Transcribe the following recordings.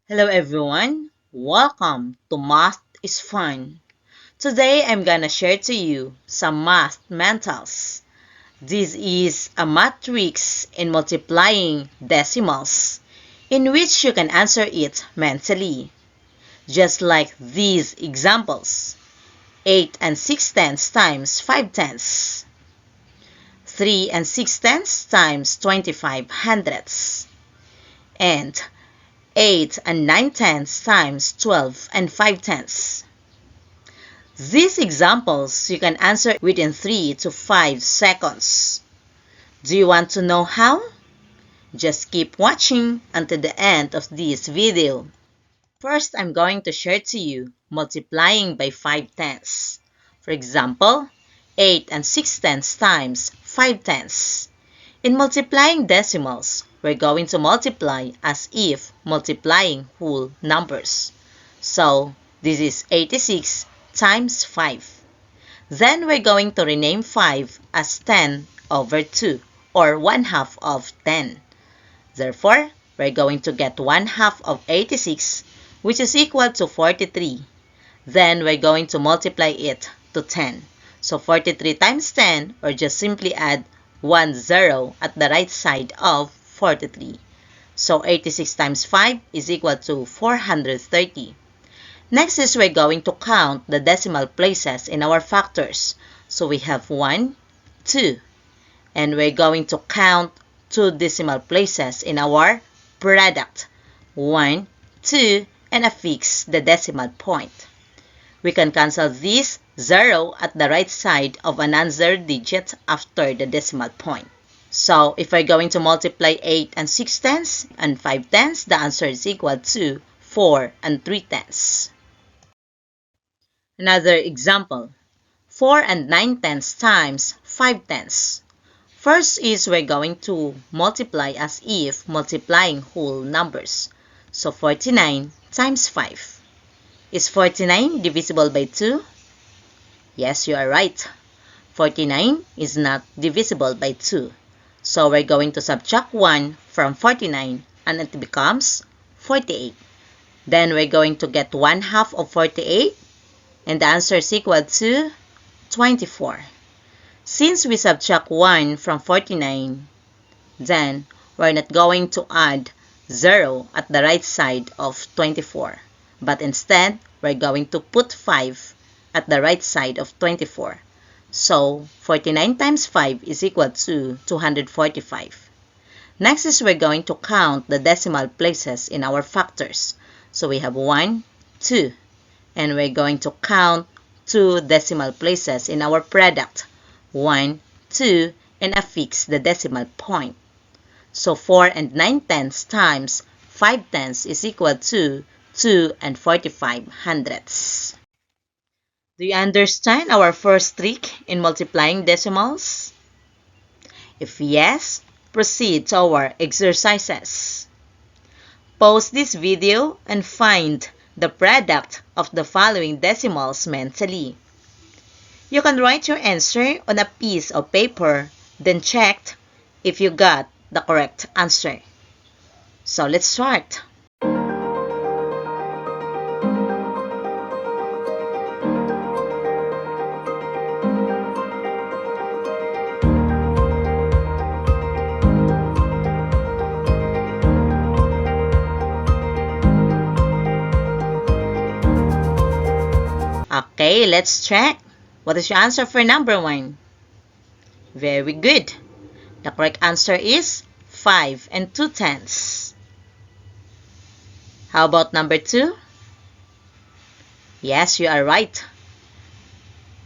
Hello everyone, welcome to Math is Fun. Today I'm gonna share to you some math mentals. This is a math tricks in multiplying decimals, in which you can answer it mentally. Just like these examples. 8 and 6 tenths times 5 tenths. 3 and 6 tenths times 25 hundredths. And 8 and 9 tenths times 12 and 5 tenths. These examples you can answer within 3 to 5 seconds. Do you want to know how? Just keep watching until the end of this video. First, I'm going to share to you multiplying by 5 tenths. For example, 8 and 6 tenths times 5 tenths. In multiplying decimals, we're going to multiply as if multiplying whole numbers. So, this is 86 times 5. Then we're going to rename 5 as 10 over 2, or 1/2 of 10. Therefore, we're going to get 1/2 of 86, which is equal to 43. Then we're going to multiply it to 10. So 43 times 10, or just simply add 1 0 at the right side of 43. So 86 times 5 is equal to 430. Next is we're going to count the decimal places in our factors. So we have 1, 2. And we're going to count 2 decimal places in our product. 1, 2, and affix the decimal point. We can cancel this 0 at the right side of an non-zero digit after the decimal point. So, if we're going to multiply 8 and 6 tenths and 5 tenths, the answer is equal to 4 and 3 tenths. Another example, 4 and 9 tenths times 5 tenths. First is we're going to multiply as if multiplying whole numbers. So, 49 times 5. Is 49 divisible by 2? Yes, you are right. 49 is not divisible by 2. So we're going to subtract 1 from 49 and it becomes 48. Then we're going to get 1/2 of 48 and the answer is equal to 24. Since we subtract 1 from 49, then we're not going to add 0 at the right side of 24. But instead, we're going to put 5 at the right side of 24. So, 49 times 5 is equal to 245. Next is we're going to count the decimal places in our factors. So, we have 1, 2. And we're going to count 2 decimal places in our product. 1, 2, and affix the decimal point. So, 4 and 9 tenths times 5 tenths is equal to 2 and 45 hundredths. Do you understand our first trick in multiplying decimals? If yes, proceed to our exercises. Pause this video and find the product of the following decimals mentally. You can write your answer on a piece of paper, then check if you got the correct answer. So let's start. Okay, let's check. What is your answer for number 1? Very good. The correct answer is 5 and 2 tenths. How about number 2? Yes, you are right.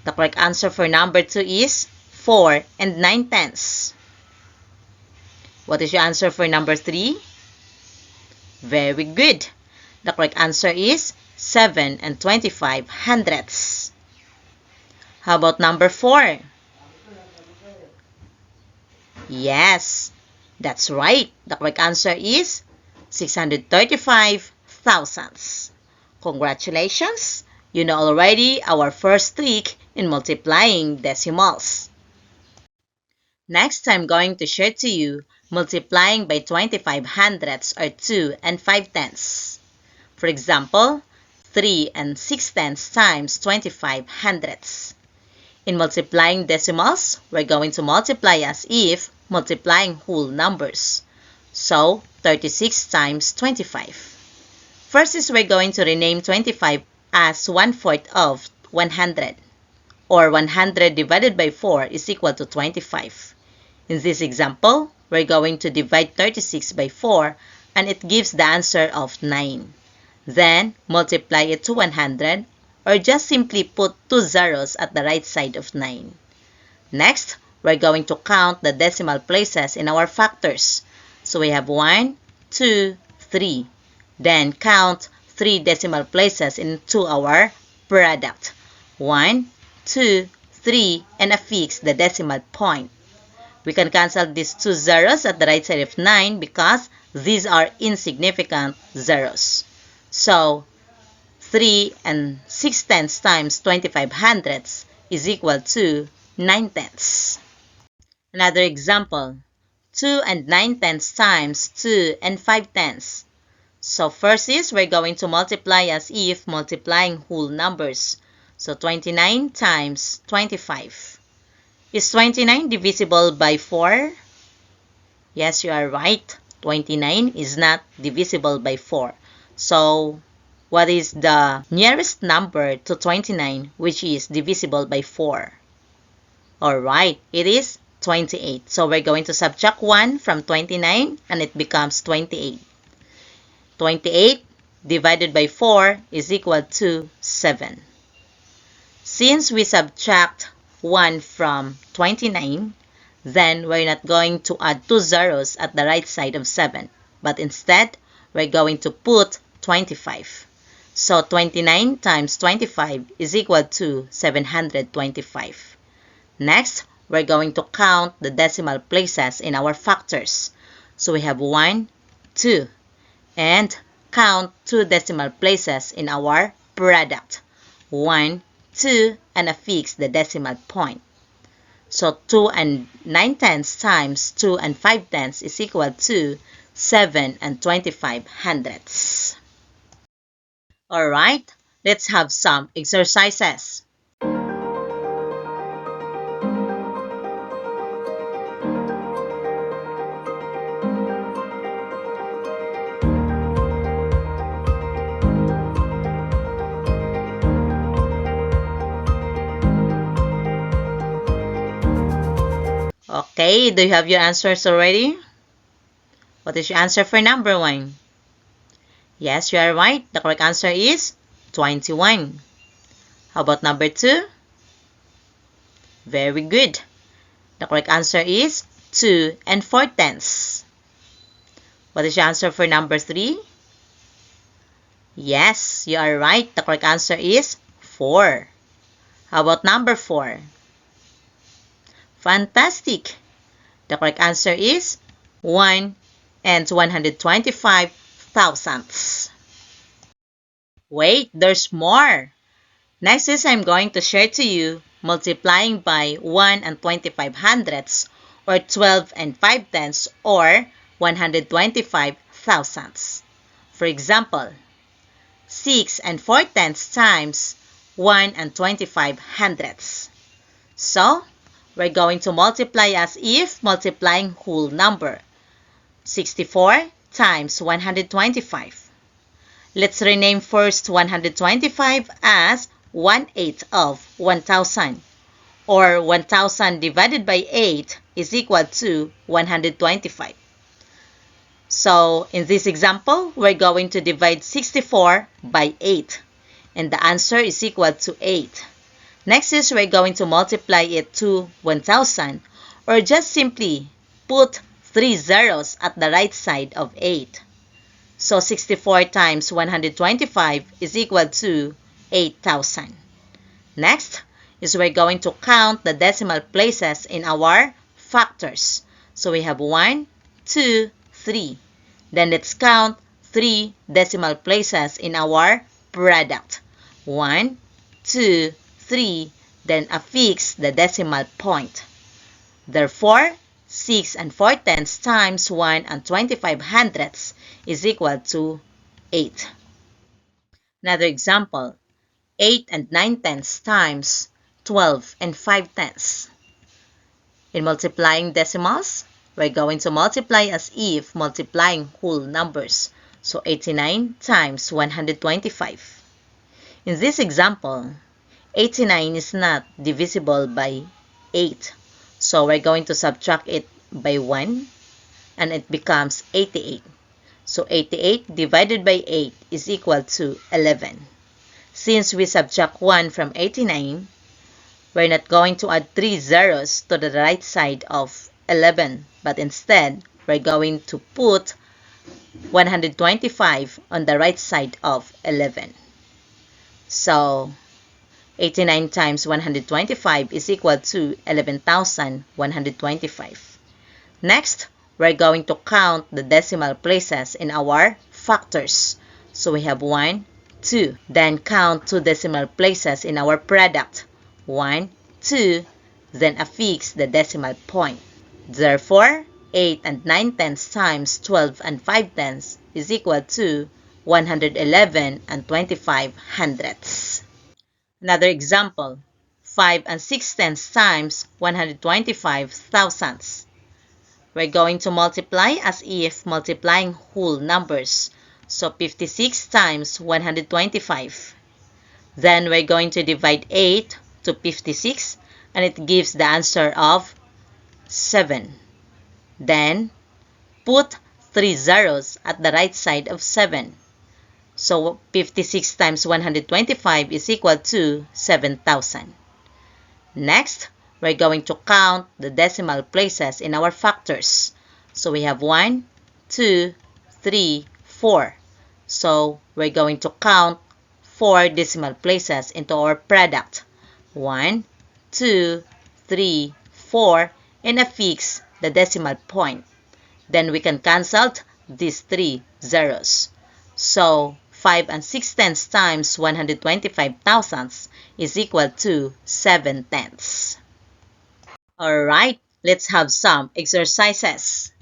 The correct answer for number 2 is 4 and 9 tenths. What is your answer for number 3? Very good. The correct answer is 7 and 25 hundredths. How about number 4? Yes, that's right. The correct answer is 635 thousandths. Congratulations! You know already our first trick in multiplying decimals. Next, I'm going to share to you multiplying by 25 hundredths or 2 and 5 tenths. For example, 3 and 6 tenths times 25 hundredths. In multiplying decimals, we're going to multiply as if multiplying whole numbers. So, 36 times 25. First is we're going to rename 25 as 1/4 of 100, or 100 divided by 4 is equal to 25. In this example, we're going to divide 36 by 4 and it gives the answer of 9. Then, multiply it to 100, or just simply put 2 zeros at the right side of 9. Next, we're going to count the decimal places in our factors. So we have 1, 2, 3. Then count 3 decimal places into our product. 1, 2, 3, and affix the decimal point. We can cancel these 2 zeros at the right side of 9 because these are insignificant zeros. So, 3 and 6 tenths times 25 hundredths is equal to 9 tenths. Another example, 2 and 9 tenths times 2 and 5 tenths. So first is we're going to multiply as if multiplying whole numbers. So 29 times 25. Is 29 divisible by 4? Yes, you are right. 29 is not divisible by 4. So, what is the nearest number to 29 which is divisible by 4? Alright, it is 28. So, we're going to subtract 1 from 29 and it becomes 28. 28 divided by 4 is equal to 7. Since we subtract 1 from 29, then we're not going to add 2 zeros at the right side of 7, but instead, we're going to put 25. So 29 times 25 is equal to 725. Next, we're going to count the decimal places in our factors. So we have 1, 2, and count 2 decimal places in our product. 1, 2, and affix the decimal point. So 2 and 9 tenths times 2 and 5 tenths is equal to 7 and 25 hundredths. Alright, let's have some exercises. Okay, do you have your answers already? What is your answer for number 1? Yes, you are right. The correct answer is 21. How about number 2? Very good. The correct answer is 2 and 4 tenths. What is your answer for number 3? Yes, you are right. The correct answer is 4. How about number 4? Fantastic! The correct answer is 1 and 125 thousandths. Wait, there's more! Next is I'm going to share to you multiplying by 1 and 25 hundredths, or 12 and 5 tenths, or 125 thousandths. For example, 6 and 4 tenths times 1 and 25 hundredths. So, we're going to multiply as if multiplying whole number. 64 times 125. Let's rename first 125 as 1/8 of 1,000, or 1,000 divided by 8 is equal to 125. So, in this example, we're going to divide 64 by 8, and the answer is equal to 8. Next is we're going to multiply it to 1,000, or just simply put 3 zeros at the right side of 8. So 64 times 125 is equal to 8,000. Next is we're going to count the decimal places in our factors. So we have 1, 2, 3. Then let's count 3 decimal places in our product. 1, 2, 3, then affix the decimal point. Therefore, 6 and 4 tenths times 1 and 25 hundredths is equal to 8. Another example, 8 and 9/10 times 12 and 5/10. In multiplying decimals, we're going to multiply as if multiplying whole numbers. So 89 times 125. In this example, 89 is not divisible by 8. So we're going to subtract it by 1 and it becomes 88. So 88 divided by 8 is equal to 11. Since we subtract 1 from 89, we're not going to add 3 zeros to the right side of 11, but instead, we're going to put 125 on the right side of 11. So, 89 times 125 is equal to 11,125. Next, we're going to count the decimal places in our factors. So we have 1, 2. Then count 2 decimal places in our product. 1, 2. Then affix the decimal point. Therefore, 8 and 9/10 times 12 and 5/10 is equal to 111 and 25 hundredths. Another example, 5 and 6/10 times 125 thousandths. We're going to multiply as if multiplying whole numbers. So 56 times 125. Then we're going to divide 8 to 56 and it gives the answer of 7. Then put 3 zeros at the right side of 7. So 56 times 125 is equal to 7,000. Next, we're going to count the decimal places in our factors. So we have 1, 2, 3, 4. So we're going to count 4 decimal places into our product. 1, 2, 3, 4, and affix the decimal point. Then we can cancel these 3 zeros. So 5 and 6/10 times 125 thousandths is equal to 7/10. Alright, let's have some exercises.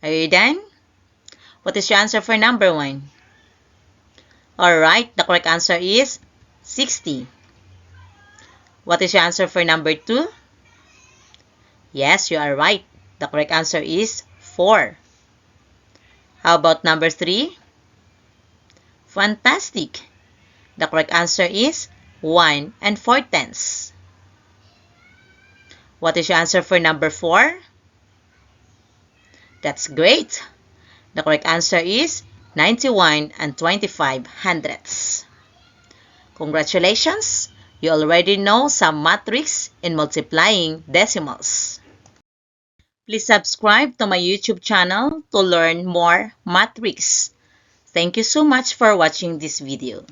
Are you done? What is your answer for number 1? Alright, the correct answer is 60. What is your answer for number 2? Yes, you are right. The correct answer is 4. How about number 3? Fantastic. The correct answer is 1 and 4/10. What is your answer for number 4? That's great. The correct answer is 91 and 25 hundredths. Congratulations! You already know some math tricks in multiplying decimals. Please subscribe to my YouTube channel to learn more math tricks. Thank you so much for watching this video.